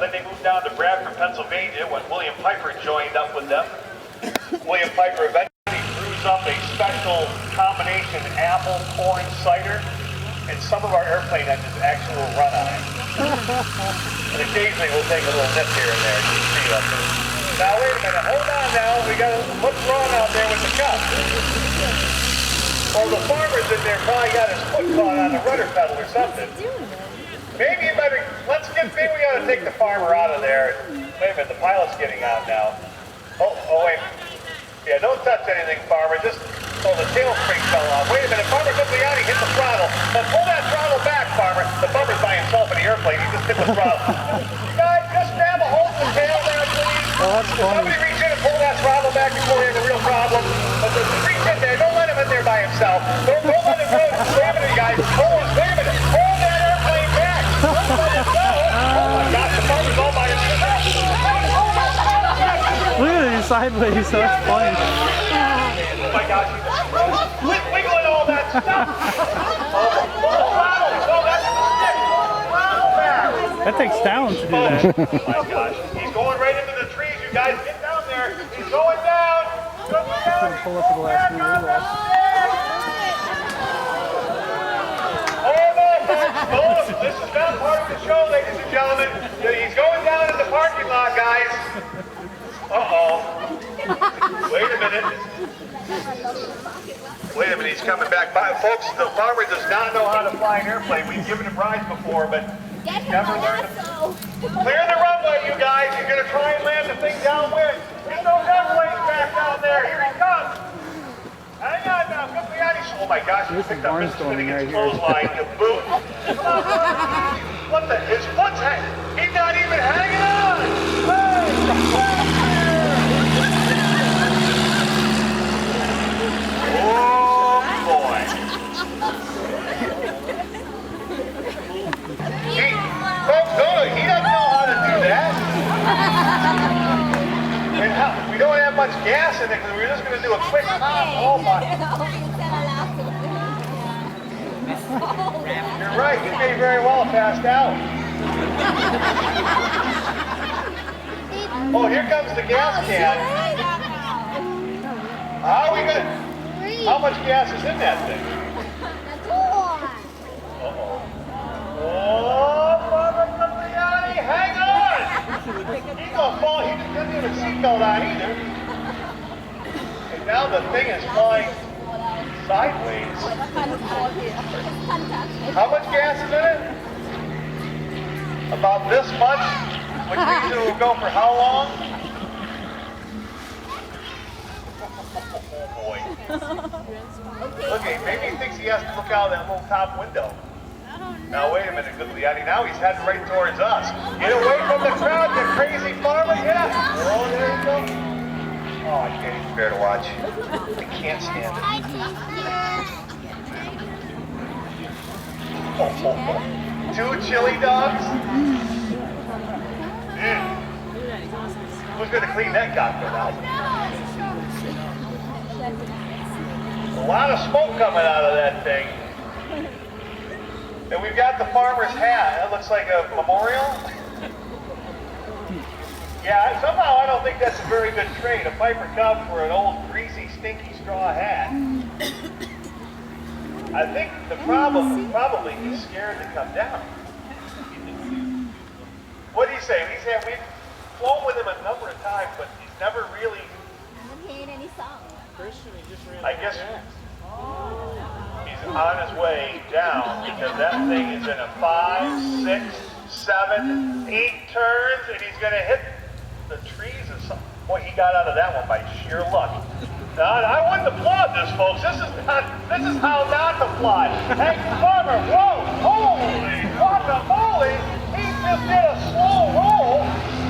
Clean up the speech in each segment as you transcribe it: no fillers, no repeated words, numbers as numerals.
Then they moved down to Bradford, Pennsylvania when William Piper joined up with them. William Piper eventually brews up a special combination apple, corn, cider, and some of our airplane engines actually will run on it. And occasionally we'll take a little nip here and there. You can see up there. Now wait a minute, hold on now. We got what's wrong out there with the cup? Well, the farmer's in there probably got his foot caught on the rudder pedal or something. Maybe you better, maybe we ought to take the farmer out of there. Wait a minute, the pilot's getting out now. Oh, wait. Yeah, don't touch anything, farmer. Just, the tail spring fell off. Wait a minute, farmer Cipriani hit the throttle. Now pull that throttle back, farmer. The farmer's by himself in the airplane. He just hit the throttle. You guys, just grab a hold of the tail there, please. Oh, that's funny. Somebody reach in and pull that throttle back before you have a real problem. But just reach in there. Don't let him in there by himself. Don't let him go. Wait a minute, guys. Wait a minute. Hold that airplane back. Don't let him go. Oh my gosh, the farmer's all by himself. Look at these sideways, so that's funny. Oh my gosh, he's wiggling all that stuff. That takes talent to do that. Oh my gosh, he's going right into the trees. You guys get down there. He's going down. Pull up to the last one. Oh, this is not part of the show, ladies and gentlemen. He's going down in the parking lot, guys. Uh-oh. Wait a minute. Wait a minute, he's coming back by. Folks, the farmer does not know how to fly an airplane. We've given him rides before, but he's never learned to. Clear the runway, you guys. He's going to try and land the thing downwind. There's no airplanes back down there. Here he comes. Hang on now. Oh my gosh, he picked up his clothesline, the boot. What the? His foot's hanging. He's not even hanging on. Oh boy. Folks, he doesn't know how to do that. And we don't have much gas in it because we're just going to do a quick hop. Oh my. You're right, you may very well have passed out. Oh, here comes the gas can. How are we gonna? How much gas is in that thing? Uh-oh. Oh, Father Cipriani, hang on! He's gonna fall. He doesn't have a seatbelt on either. And now the thing is flying sideways. How much gas is in it? About this much, which means it will go for how long? Oh boy. Okay, maybe he thinks he has to look out that little top window. Now wait a minute, Guglielmi. Now he's heading right towards us. Get away from the crowd, you crazy farmer! Yeah. Oh, there you go. Oh, I can't even bear to watch. I can't stand it. Oh. 2 chili dogs? Who's going to clean that cockpit out? A lot of smoke coming out of that thing. And we've got the farmer's hat. It looks like a memorial. Yeah, somehow I don't think that's a very good trade. A Piper Cub for an old, greasy, stinky straw hat. I think the problem, probably he's scared to come down. What do you say? We've flown with him a number of times, but he's never really... any song. I guess he's on his way down because that thing is in a 5, 6, 7, 8 turns, and he's going to hit the trees or something. Boy, he got out of that one by sheer luck. Now, I wouldn't applaud this, folks. This is how not to fly. Hey, farmer, whoa, holy guacamole! He just did a slow roll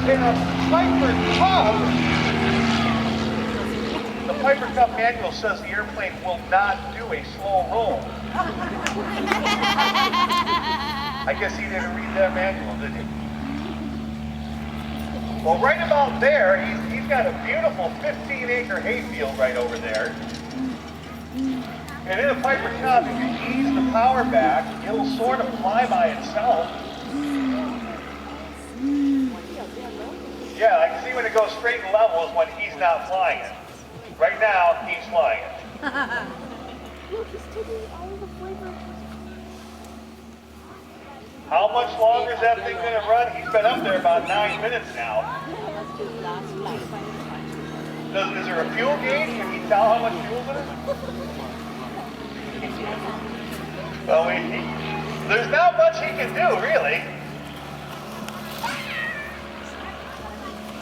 in a Piper Cub. The Piper Cub manual says the airplane will not do a slow roll. I guess he didn't read that manual, did he? Well, right about there, he's got a beautiful 15-acre hayfield right over there. And in a Piper Cub, if you ease the power back, it'll sort of fly by itself. Yeah, I can see when it goes straight and level is when he's not flying it. Right now, he's flying it. Look, he's taking all the flavor. How much longer is that thing going to run? He's been up there about 9 minutes now. Is there a fuel gauge? Can he tell how much fuel's in it? Well, there's not much he can do, really.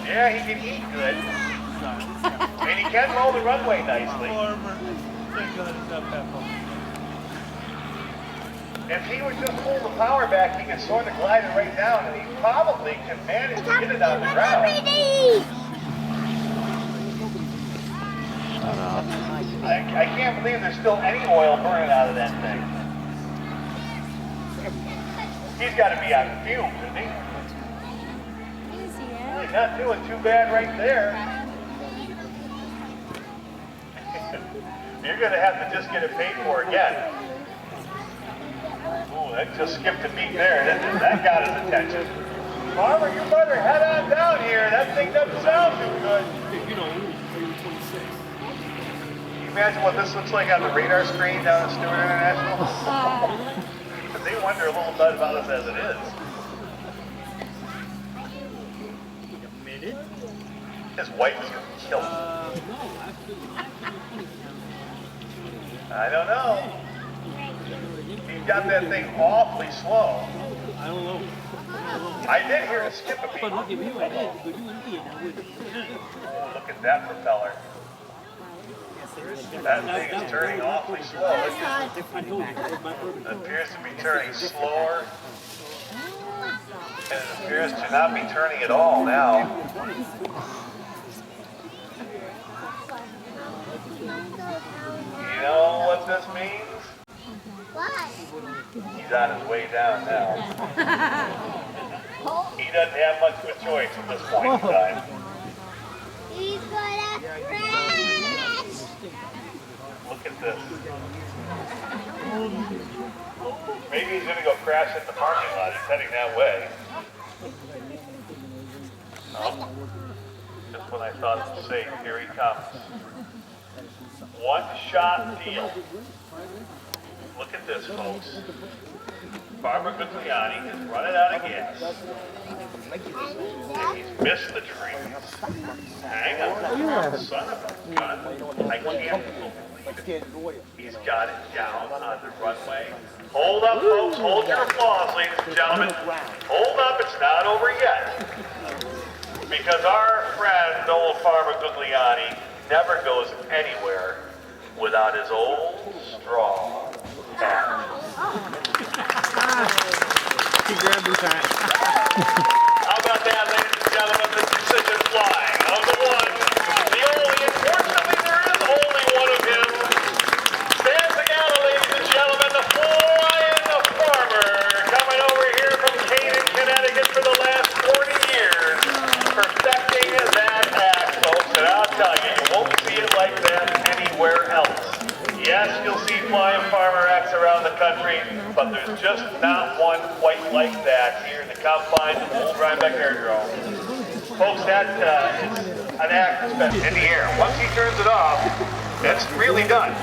Yeah, he can eat good. And he can roll the runway nicely. If he would just pull the power back, he could sort of glide it right down, and he probably can manage to get it on the ground. I can't believe there's still any oil burning out of that thing. He's got to be on fumes, isn't he? Well, he's not doing too bad right there. You're going to have to just get it paid for again. Ooh, that just skipped a beat there. That got his attention. Farmer, you better head on down here. That thing doesn't sound too good. Can you imagine what this looks like on the radar screen down at Stewart International? They wonder a little bit about us as it is. His wife is going to kill him. I don't know. He's got that thing awfully slow. I don't know. I did hear it skip a beat. Look at that propeller. That thing is turning awfully slow. It appears to be turning slower. And it appears to not be turning at all now. You know what this means? What? He's on his way down now. He doesn't have much of a choice at this point in time. He's gonna crash! Look at this. Maybe he's gonna go crash in the parking lot. He's heading that way. Oh, just when I thought it was safe, here he comes. One shot deal. Look at this, folks. Farmer Gugliani is running out of gas. And he's missed the tree. Hang on, son of a gun. I can't believe it. He's got it down on the runway. Hold up, folks. Hold your applause, ladies and gentlemen. Hold up. It's not over yet. Because our friend, old Farmer Gugliani, never goes anywhere without his old straw hat. He grabbed his hat. How about that, ladies and gentlemen? The precision flying of the one, the only, unfortunately there is only one of him. Stand together, ladies and gentlemen, the flying farmer coming over here from Canaan, Connecticut for the last 40 years, perfecting that act, folks. And I'll tell you, you won't see it like that anywhere else. Yes, you'll see flying farmer acts around the country, but there's just not one quite like that here in the confines of old Rhinebeck Airdome. Folks, that is an act that's been in the air. Once he turns it off, that's really done.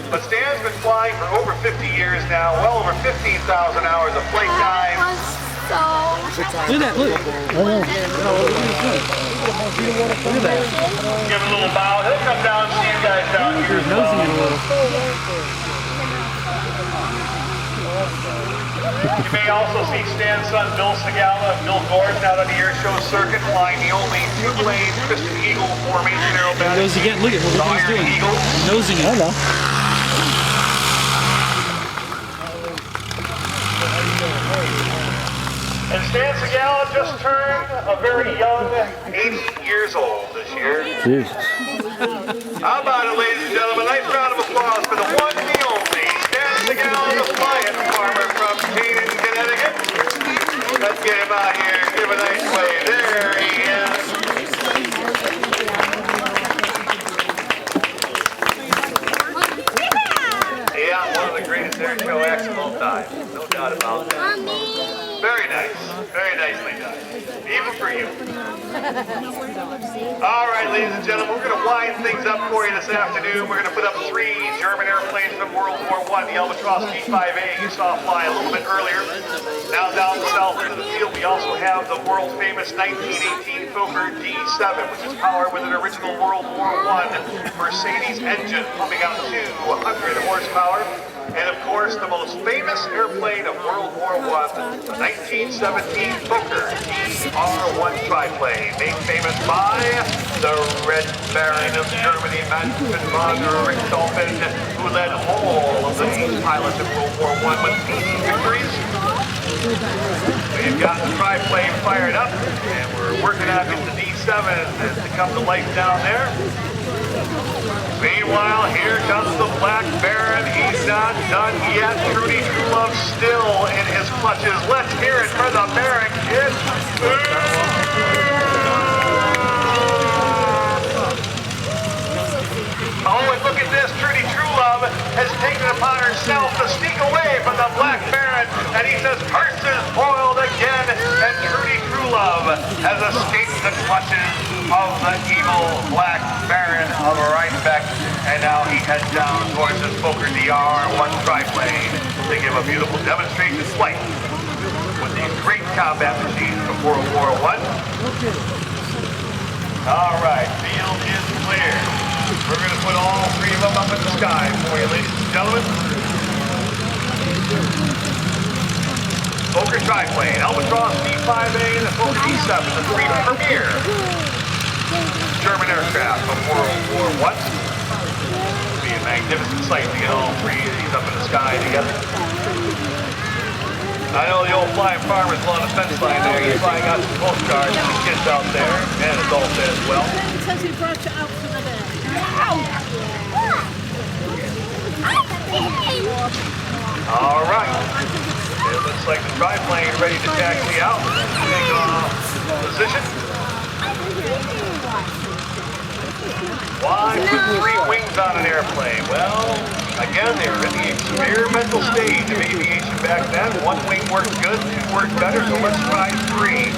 But Stan's been flying for over 50 years now, well over 15,000 hours of flight time. Look at that, look. Look at that. Give him a little bow. He'll come down and see you guys down here. He's nosing it a little. You may also see Stan's son Bill Segala and Bill Gordon out on the air show circuit flying the only two-lane Christian Eagle formation aerobatic. There he goes again. Look at what he's doing. Eagle. Nosing it. Hello. And Stan Segala just turned a very young 80 years old this year. Jesus. How about it, ladies and gentlemen? Nice round of applause for the one and the only Stan Segala, the flying farmer from Canaan, Connecticut. Let's get him out here. Give a nice wave. There he is. Yeah, one of the greatest air show acts of all time. No doubt about that. Very nice. Very nicely done. Even for for you. All right, ladies and gentlemen, we're going to wind things up for you this afternoon. We're going to put up 3 German airplanes from World War I. The Albatross D5A you saw fly a little bit earlier. Now down south into the field, we also have the world famous 1918 Fokker D7, which is powered with an original World War I Mercedes engine pumping out 200 horsepower. And of course, the most famous airplane of World War I, the 1917 Fokker DR-1 triplane, made famous by the Red Baron of Germany, Manfred von Richthofen, who led all of the pilots in World War I with 80 victories. We've got the triplane fired up, and we're working on getting the D7 to come to life down there. Meanwhile, here comes the Black Baron. He's not done yet. Trudy Truelove still in his clutches. Let's hear it for the Baron, kids. Oh, and look at this. Trudy Truelove has taken it upon herself to sneak away from the Black Baron. And he says, curses foiled again. And Trudy Truelove has escaped the clutches of the evil Black Baron of Rhinebeck. And now he heads down towards his Fokker DR-1 triplane to give a beautiful demonstration flight with these great combat machines from World War I. All right, field is clear. We're going to put all 3 of them up in the sky for you, ladies and gentlemen. Fokker triplane, Albatross D5A, and the Fokker D7, the 3 premier German aircraft from World War I. It'll be a magnificent sight to get all 3 of these up in the sky together. I know the old flying farmers along the fence line there. You're flying out some postcards to the kids out there, and adults as well. All right. It looks like the triplane is ready to taxi out. Take off position. Why put 3 wings on an airplane? Well, again, they were in the experimental stage of aviation back then. 1 wing worked good, 2 worked better, so let's try 3.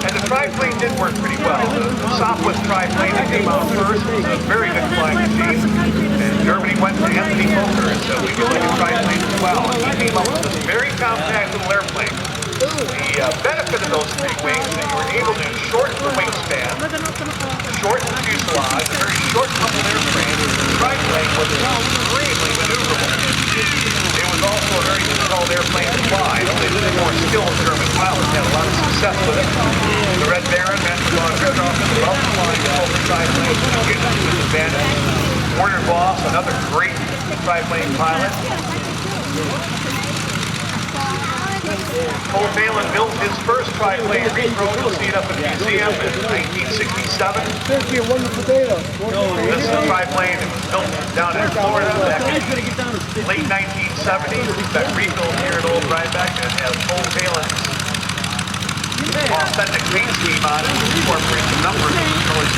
And the triplane did work pretty well. The Southwest triplane that came out first was a very good flying machine. And Germany went to Anthony Fokker and said, we could like a triplane as well. And he came up with this very compact little airplane. The benefit of those 3 wings is that you were able to shorten the wingspan, shorten the fuselage, a very short coupled airframe. The triplane was extremely maneuverable. It was also a very difficult airplane to fly. Only the more skilled German pilots had a lot of success with it. The Red Baron, Manfred von Richthofen, loved flying the Fokker triplane to get to his advantage. Werner Voss, another great triplane pilot. Cole Phelan built his first triplane repro. You'll see it up in the museum in 1967. This is a wonderful day, though. This is a triplane that was built down in Florida back in late 1970s. That rebuilt here at Old Rhinebeck and has Cole Phelan's authentic paint scheme on it, incorporates a number of these colors.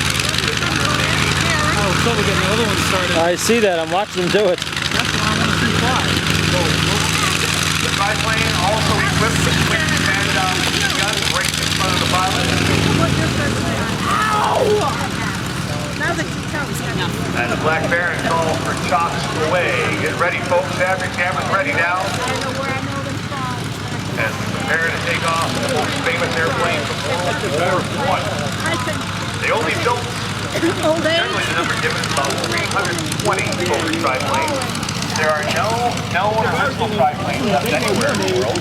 Oh, so we're getting another one started. I see that. I'm watching them do it. That's the one I see fly. The triplane also equipped with quick command down gun right in front of the pilot. And the Black Baron called for chocks away. Get ready, folks. Have your cameras ready now. As we prepare to take off the most famous airplane from World War I. They only built, generally the number given is about 320 Fokker triplanes. There are no original triplanes left anywhere in the world.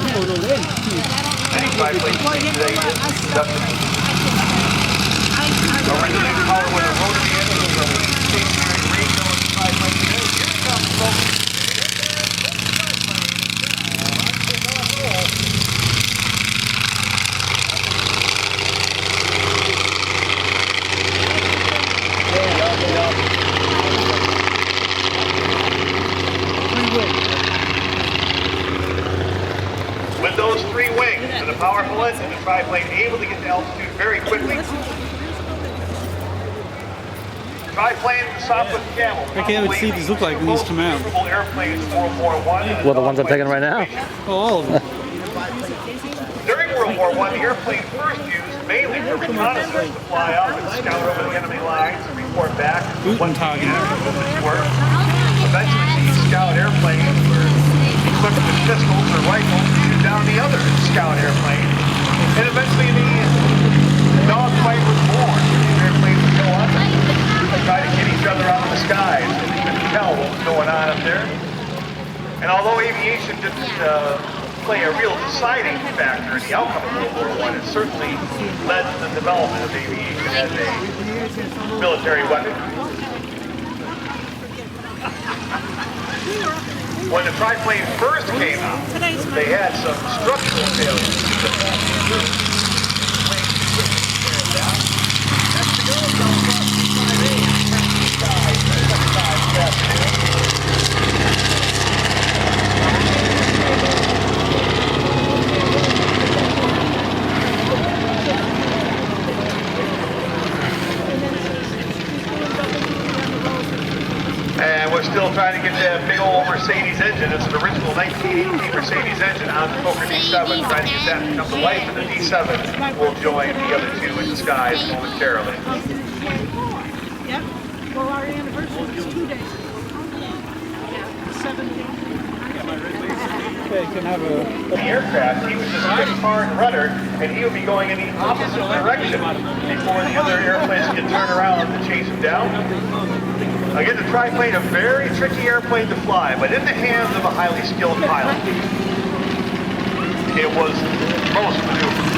Any triplane you see today is conducted originally powered with a rotary engine from the stationary radio triplane. Here it comes, folks. With those 3 wings and a powerful engine, the triplane able to get to altitude very quickly. Triplane, the Southwest Camel. I can't even see what these look like when these come out. Airplanes in World War I. Well, the ones I'm taking right now. Oh, all of them. During World War I, the airplane first used mainly for reconnaissance to fly up and scout over the enemy lines and report back what the movements were. Eventually these scout airplanes were equipped with pistols or rifles to shoot down the other scout airplane. And eventually the dogfight was born. The airplanes would go up and try to get each other out of the skies. And they couldn't tell what was going on up there. And although aviation didn't play a real deciding factor in the outcome of World War I, it certainly led to the development of aviation as a military weapon. When the triplane first came out, they had some structural failures. And we're still trying to get that big old Mercedes engine. It's an original 1918 Mercedes engine on the Fokker D7, trying to get that to come to life, and the D7 will join the other two in the skies momentarily. Yep. Well, our anniversary is 2 days ago. Yeah. 17. Okay, can have The aircraft, he was just pretty far in rudder, and he would be going in the opposite direction before the other airplanes could turn around to chase him down. Again, the triplane, a very tricky airplane to fly, but in the hands of a highly skilled pilot, it was most maneuverable.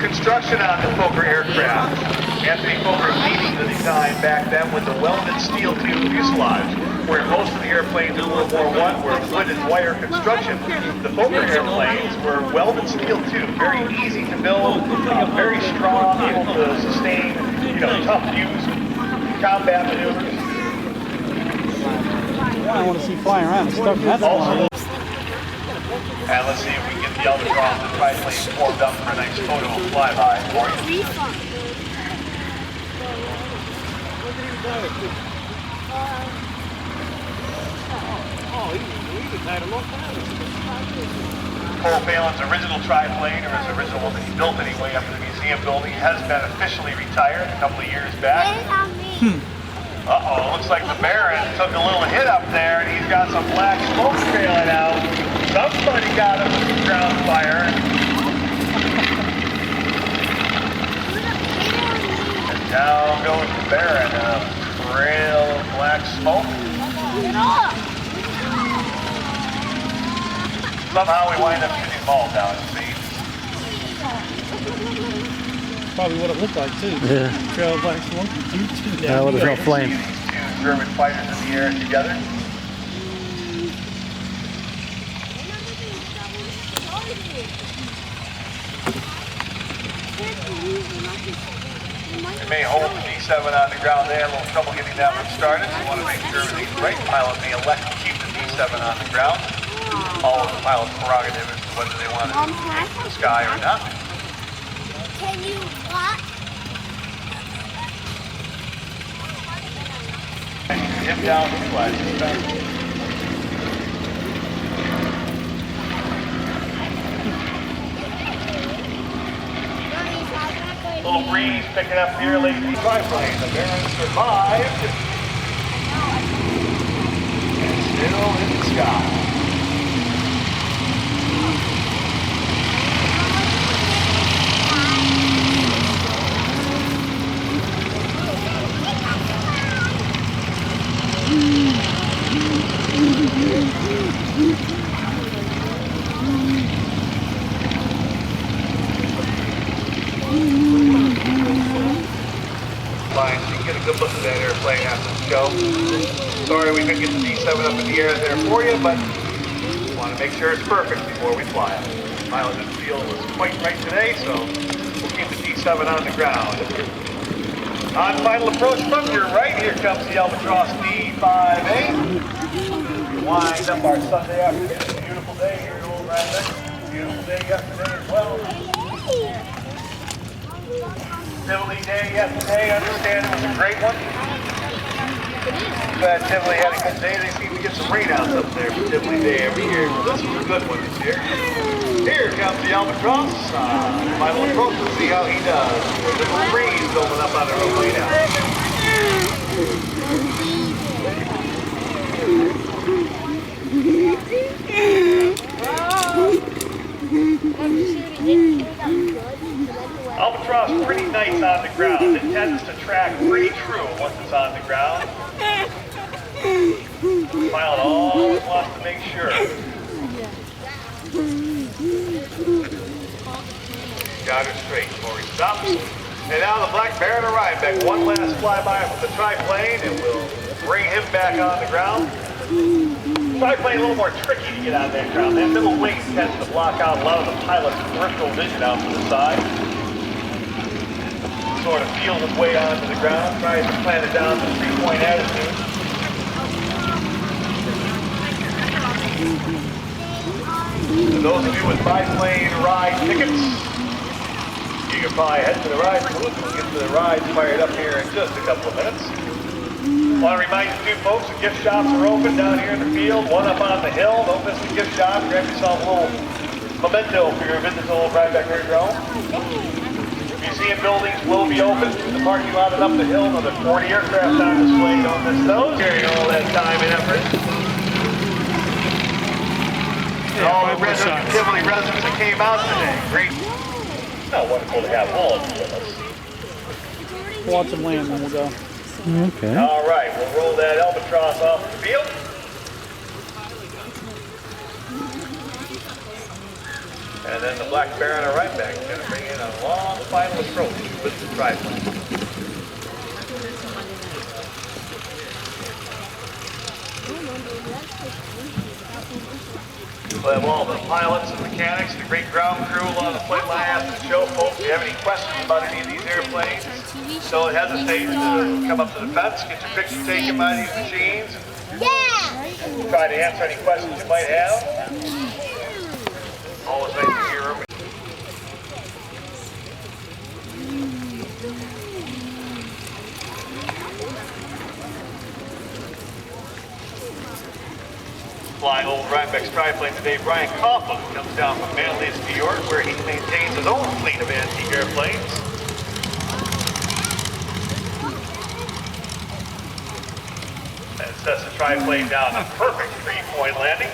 Construction on the Fokker aircraft. Anthony Fokker leading the design back then with the welded steel tube fuselage, where most of the airplanes in World War I were wood and wire construction. The Fokker airplanes were welded steel tube, very easy to build, very strong, able to sustain, tough views, combat maneuvers. I want to see flying around and stuff. That's Also, and let's see if we can get the Albatross and triplane formed up for a nice photo flyby for you. Paul Phelan's original triplane, or his original one that he built anyway up in the museum building, has been officially retired a couple of years back. Uh-oh, looks like the Baron took a little hit up there and he's got some black smoke trailing out. Somebody got him with some ground fire. And down goes the Baron, a trail of black smoke. Somehow we wind up shooting them all down, it seems. probably what it looked like too. Yeah. Trail of black smoke. Yeah, well, there's no flame. These two German fighters in the air together. They may hold the D7 on the ground there, a little trouble getting that one started. So we want to make sure everything's right. The pilot may elect to keep the D7 on the ground. All of the pilot's prerogative as to whether they want to take to the sky or not. Can you what? Hip down the flag. Little breeze picking up nearly the triplane. The Baron survived. And still in the sky. Fine, so you can get a good look at that airplane after the show. Sorry we couldn't get the D7 up in the air there for you, but we want to make sure it's perfect before we fly it. The pilot didn't feel it was quite right today, so we'll keep the D7 on the ground. On final approach from your right, here comes the Albatross D5A. Wind up our Sunday afternoon. It's a beautiful day here in Old Rhinebeck. Beautiful day yesterday as well. Tivoli Day yesterday, I understand it was a great one. Glad Tivoli had a good day. They seem to get some rainouts up there for Tivoli Day every year, so this was a good one this year. Here comes the Albatross. My little close to see how he does. There's a little breeze building up on the runway now. Albatross is pretty nice on the ground. It tends to track pretty true once it's on the ground. The pilot always wants to make sure. Got her straight before he stops. And now the Black Baron of Rhinebeck. One last flyby from the triplane, and we'll bring him back on the ground. Triplane a little more tricky to get on that ground. That middle wing tends to block out a lot of the pilot's peripheral vision out to the side. Sort of feel his way onto the ground, tries to plant it down to the 3-point attitude. For those of you with biplane ride tickets, you can probably head to the ride booth. We'll get to the ride fired up here in just a couple of minutes. I want to remind you, folks, the gift shops are open down here in the field, one up on the hill. Don't miss the gift shop. Grab yourself a little memento for your visit to old Rhinebeck Airdome. Museum buildings will be open. The parking lot is up the hill. Another 40 aircraft on display. Don't miss those. Carrying all that time and effort. And all the residents, Tivoli residents that came out today. Great. Now, wonderful to have all of you with us. Watch them land, then we'll go. Okay. All right, we'll roll that Albatross off the field. And then the Black Baron of Rhinebeck is going to bring in a long final approach with the triplane. We'll have all the pilots and mechanics, the great ground crew along the flight line after the show. Folks, if you have any questions about any of these airplanes, don't hesitate to come up to the fence, get your picture taken by these machines. Yeah! We'll try to answer any questions you might have. Always nice to hear them. Flying old Rhinebeck's triplane today, Brian Coughlin comes down from Manlius, New York, where he maintains his own fleet of antique airplanes. And sets the triplane down a perfect 3-point landing.